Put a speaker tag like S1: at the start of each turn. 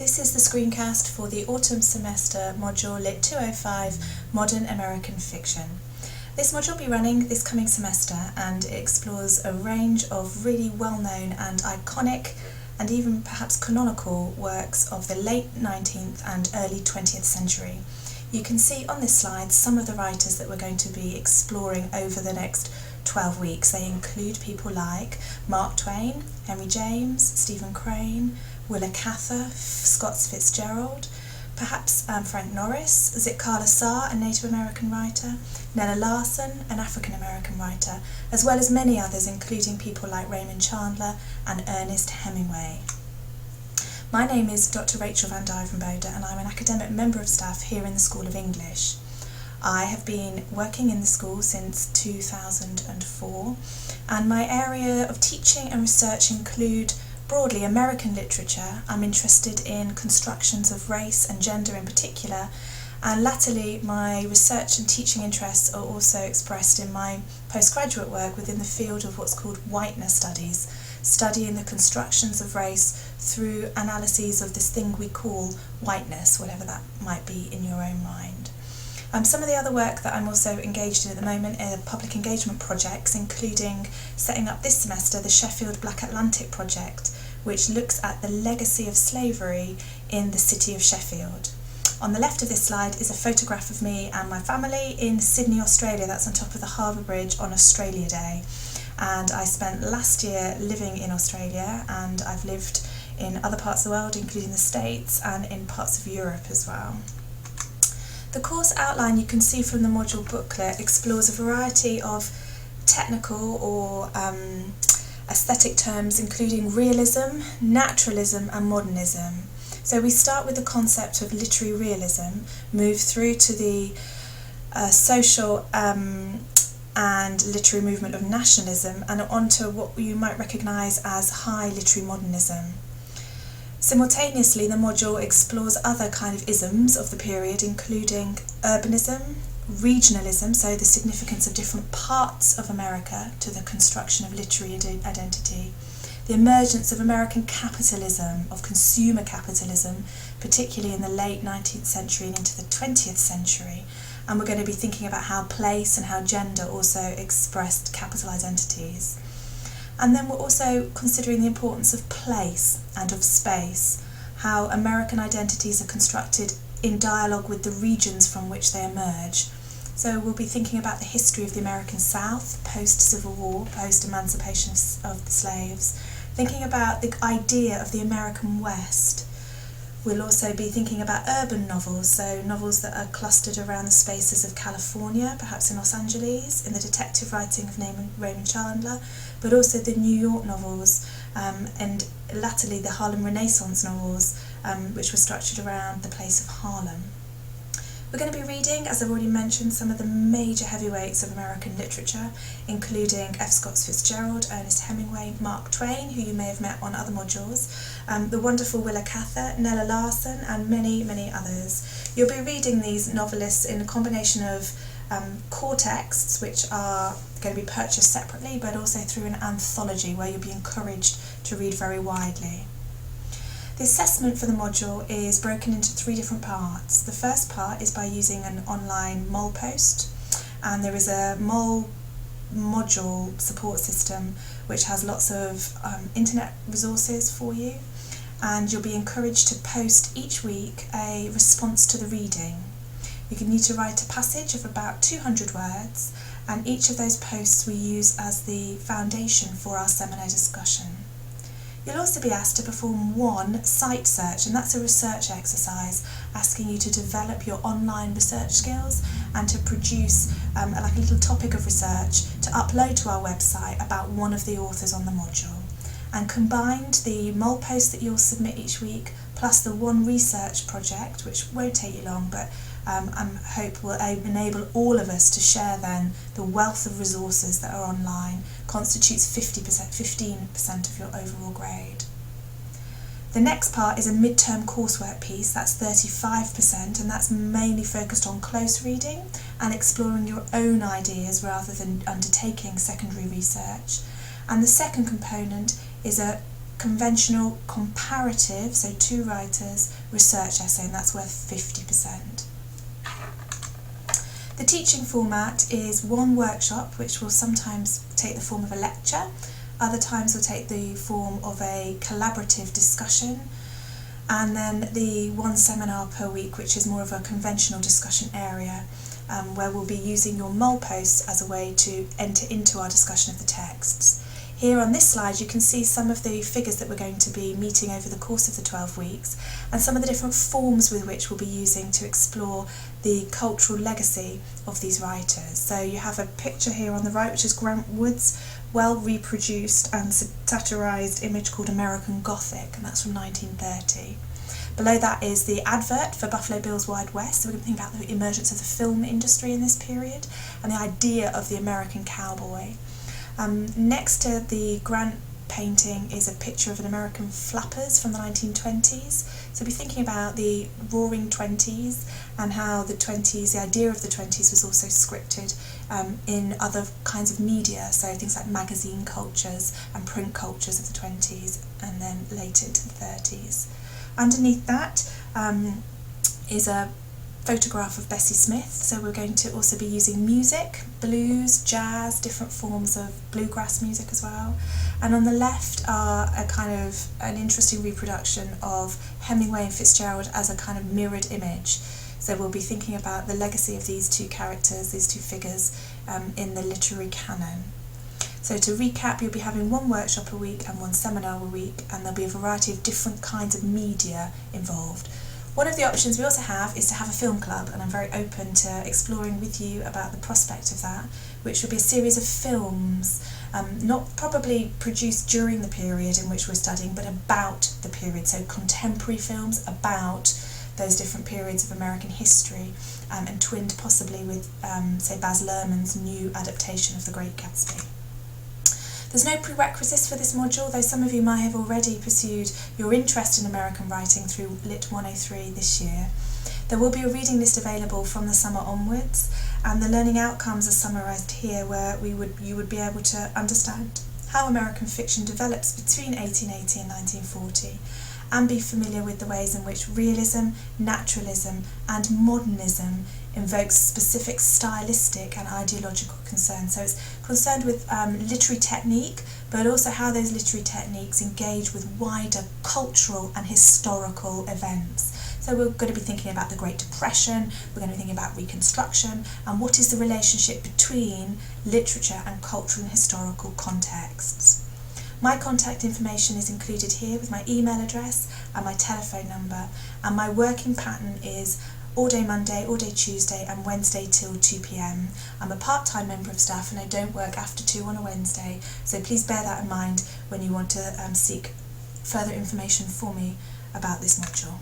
S1: This is the screencast for the autumn semester module LIT205 Modern American Fiction. This module will be running this coming semester and it explores a range of really well-known and iconic and even perhaps canonical works of the late 19th and early 20th century. You can see on this slide some of the writers that we're going to be exploring over the next 12 weeks. They include people like Mark Twain, Henry James, Stephen Crane, Willa Cather, Scott Fitzgerald, perhaps Frank Norris, Zetkala Saar, a Native American writer, Nella Larsen, an African American writer, as well as many others including people like Raymond Chandler and Ernest Hemingway. My name is Dr. Rachel van Duyvenbode and I'm an academic member of staff here in the School of English. I have been working in the school since 2004 and my area of teaching and research include broadly American literature. I'm interested in constructions of race and gender in particular, and latterly my research and teaching interests are also expressed in my postgraduate work within the field of what's called whiteness studies, studying the constructions of race through analyses of this thing we call whiteness, whatever that might be in your own mind. Some of the other work that I'm also engaged in at the moment are public engagement projects, including setting up this semester the Sheffield Black Atlantic project, which looks at the legacy of slavery in the city of Sheffield. On the left of this slide is a photograph of me and my family in Sydney, Australia. That's on top of the Harbour Bridge on Australia Day. And I spent last year living in Australia, and I've lived in other parts of the world, including the States and in parts of Europe as well. The course outline you can see from the module booklet explores a variety of technical or aesthetic terms including realism, naturalism and modernism. So we start with the concept of literary realism, move through to the social and literary movement of nationalism, and on to what you might recognise as high literary modernism. Simultaneously, the module explores other kind of isms of the period, including urbanism, regionalism, so the significance of different parts of America to the construction of literary identity, the emergence of American capitalism, of consumer capitalism, particularly in the late 19th century and into the 20th century, and we're going to be thinking about how place and how gender also expressed capital identities. And then we're also considering the importance of place and of space, how American identities are constructed in dialogue with the regions from which they emerge. So we'll be thinking about the history of the American South, post-Civil War, post-emancipation of the slaves, thinking about the idea of the American West. We'll also be thinking about urban novels, so novels that are clustered around the spaces of California, perhaps in Los Angeles, in the detective writing of Raymond Chandler, but also the New York novels, and latterly the Harlem Renaissance novels, which were structured around the place of Harlem. We're going to be reading, as I've already mentioned, some of the major heavyweights of American literature, including F. Scott Fitzgerald, Ernest Hemingway, Mark Twain, who you may have met on other modules, the wonderful Willa Cather, Nella Larsen, and many, many others. You'll be reading these novelists in a combination of core texts, which are going to be purchased separately, but also through an anthology where you'll be encouraged to read very widely. The assessment for the module is broken into 3 different parts. The first part is by using an online mole post, and there is a mole module support system which has lots of internet resources for you, and you'll be encouraged to post each week a response to the reading. You can need to write a passage of about 200 words, and each of those posts we use as the foundation for our seminar discussion. You'll also be asked to perform one site search, and that's a research exercise asking you to develop your online research skills and to produce like a little topic of research to upload to our website about one of the authors on the module. And combined, the mole post that you'll submit each week plus the one research project, which won't take you long, but I hope will enable all of us to share then the wealth of resources that are online, constitutes 15% of your overall grade. The next part is a midterm coursework piece, that's 35%, and that's mainly focused on close reading and exploring your own ideas rather than undertaking secondary research. And the second component is a conventional comparative, so 2 writers, research essay, and that's worth 50%. The teaching format is 1 workshop, which will sometimes take the form of a lecture, other times will take the form of a collaborative discussion, and then the 1 seminar per week, which is more of a conventional discussion area, where we'll be using your mole posts as a way to enter into our discussion of the texts. Here on this slide you can see some of the figures that we're going to be meeting over the course of the 12 weeks and some of the different forms with which we'll be using to explore the cultural legacy of these writers. So you have a picture here on the right, which is Grant Wood's well reproduced and satirised image called American Gothic, and that's from 1930. Below that is the advert for Buffalo Bill's Wide West, so we're going to think about the emergence of the film industry in this period and the idea of the American cowboy. Next to the Grant painting is a picture of an American flappers from the 1920s. So we'll be thinking about the roaring 20s and how the 20s, the idea of the 20s was also scripted in other kinds of media, so things like magazine cultures and print cultures of the 20s and then later into the 30s. Underneath that is a photograph of Bessie Smith, so we're going to also be using music, blues, jazz, different forms of bluegrass music as well. And on the left are a kind of an interesting reproduction of Hemingway and Fitzgerald as a kind of mirrored image. So we'll be thinking about the legacy of these 2 characters, these 2 figures in the literary canon. So to recap, you'll be having 1 workshop a week and 1 seminar a week, and there'll be a variety of different kinds of media involved. One of the options we also have is to have a film club, and I'm very open to exploring with you about the prospect of that, which will be a series of films, not probably produced during the period in which we're studying, but about the period, so contemporary films about those different periods of American history, and twinned possibly with, say, Baz Luhrmann's new adaptation of The Great Gatsby. There's no prerequisites for this module, though some of you might have already pursued your interest in American writing through LIT205 this year. There will be a reading list available from the summer onwards, and the learning outcomes are summarised here, where you would be able to understand how American fiction develops between 1880 and 1940, and be familiar with the ways in which realism, naturalism and modernism invokes specific stylistic and ideological concerns. So it's concerned with literary technique, but also how those literary techniques engage with wider cultural and historical events. So we're going to be thinking about the Great Depression, we're going to be thinking about Reconstruction, and what is the relationship between literature and cultural and historical contexts. My contact information is included here with my email address and my telephone number, and my working pattern is all day Monday, all day Tuesday and Wednesday till 2 p.m. I'm a part-time member of staff and I don't work after 2 on a Wednesday, so please bear that in mind when you want to seek further information for me about this module.